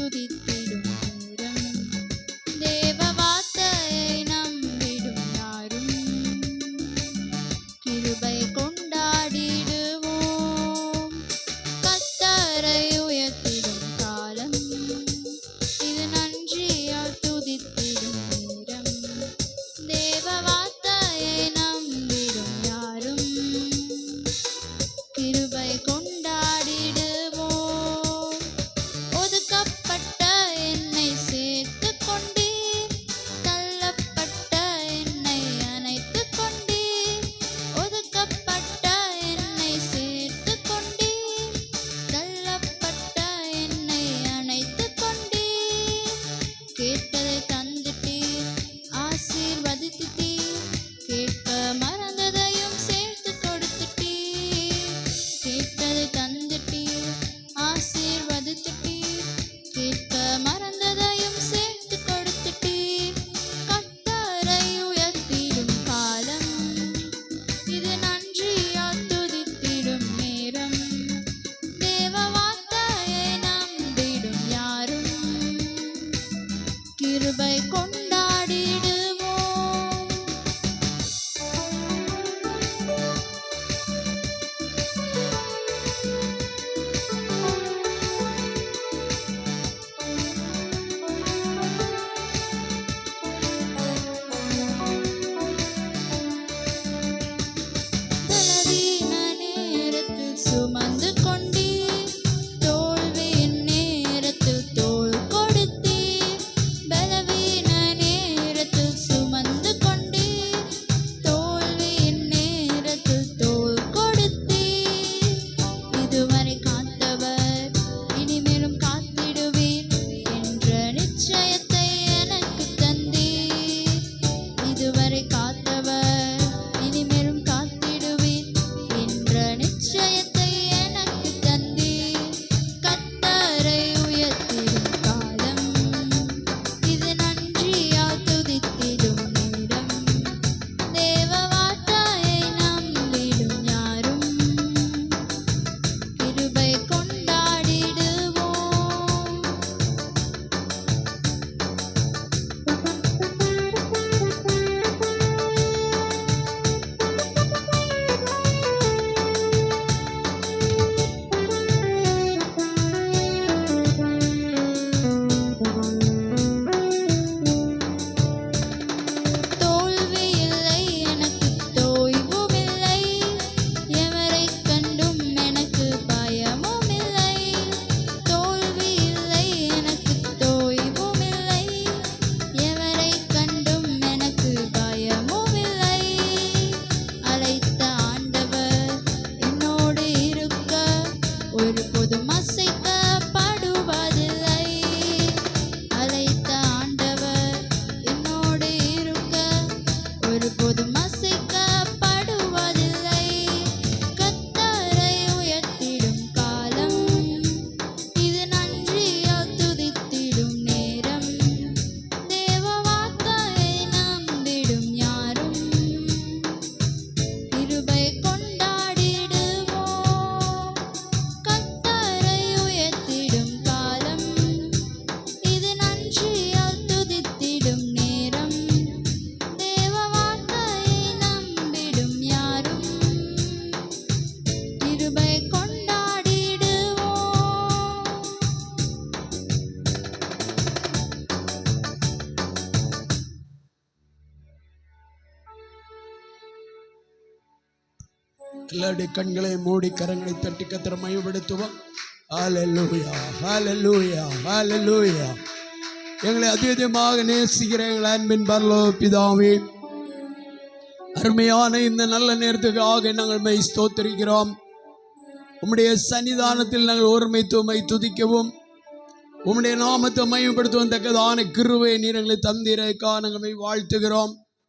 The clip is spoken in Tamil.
துதித்திடும் நேரம். தேவ வார்த்தையை நம்பிடும் யாரும் கிருபை கொண்டாடிடுவோம். கர்த்தரை உயர்த்திடும் காலம் இது, நன்றியால் துதித்திடும் நேரம். தேவ வார்த்தையை நம்பிடும் யாரும் கிருபை கொண்டாடிடுவோம். ஒதுக்கப்பட்ட என்னை சேர்த்து கொண்டீர், தள்ளப்பட்ட என்னை அணைத்து கொண்டீர். ஒதுக்கப்பட்ட என்னை சேர்த்து கொண்டீர், தள்ளப்பட்ட என்னை அணைத்து கொண்டீர். கேட்பதை தந்துட்டீர், ஆசீர்வதித்தீர். கேட்க மறந்ததையும் சேர்த்து கொடுத்துட்டீர். கேட்பதை தந்துட்டீர், ஆசீர்வதித்தீர். கேட்க மறந்ததையும் சேர்த்து கொடுத்துட்டீர். கர்த்தரை உயர்த்திடும் காலம் இது, நன்றியால் துதித்திடும் நேரம். தேவ வார்த்தையை நம்பிடும் யாரும் கிருபை கொண்டாடிடுவோம். பலவீன நேரத்தில் சுமந்து கொண்டீர், தோல்வியின் நேரத்தில் தோள் கொடுத்தீர். பலவீன நேரத்தில் சுமந்து கொண்டீர், தோல்வியின் நேரத்தில் தோள் கொடுத்தீர். இதுவரை காத்தவர் இனிமேலும் காத்திடுவீர் என்ற நிச்சயத்தை எனக்கு தந்தீர். இதுவரை காத்தவர் இனிமேலும் காத்திடுவீர் என்ற நிச்சயத்தை எனக்கு தந்தீர். கர்த்தரை உயர்த்திடும் காலம் இது, நன்றியால் துதித்திடும் நேரம். தேவ வார்த்தையை நம்பிடும் யாரும் கிருபை கொண்டாடிடுவோம். தோல்வி இல்லை எனக்கு, தோய்வும் இல்லை. எவரைக் கண்டும் எனக்கு பயமும் இல்லை. தோல்வி இல்லை எனக்கு, தோய்வும் இல்லை. எவரைக் கண்டும் எனக்கு பயமும் இல்லை. அழைத்த ஆண்டவர் என்னோடு இருக்க ஒருபோதும் அசைக்கப்படுவதில்லை. அழைத்த ஆண்டவர் என்னோடு இருக்க ஒருபோதும் அசைக்கப்படுவதில்லை. கர்த்தரை உயர்த்திடும் காலம் இது, நன்றியால் துதித்திடும் நேரம். தேவ வார்த்தையை நம்பிடும் யாரும் கிருபை கொண்டாடிடுவோம். கர்த்தரை உயர்த்திடும் காலம் இது, நன்றியால் துதித்திடும் நேரம். தேவ வார்த்தையை நம்பிடும் யாரும் கிருபை கொண்டாடிடுவோம். எல்லாருடைய கண்களை மூடி கரங்களை தட்டி கர்த்தரை மகிமைப்படுத்துவோம். ஹல்லேலூயா, ஹல்லேலூயா, ஹல்லேலூயா. எங்களை அதிகமாக நேசிக்கிற எங்கள் அன்பின் பரலோக பிதாவே, அருமையான இந்த நல்ல நேரத்துக்காக நாங்கள் மை ஸ்தோத்திரிக்கிறோம். உம்முடைய சன்னிதானத்தில் நாங்கள் ஒருமைத்து உம்மை துதிக்கவும் உம்முடைய நாமத்தை மகிமைப்படுத்தவும் தக்கதான கிருபையை நீர் எங்களை தந்தீரக்கா நாங்கள் வாழ்த்துகிறோம்.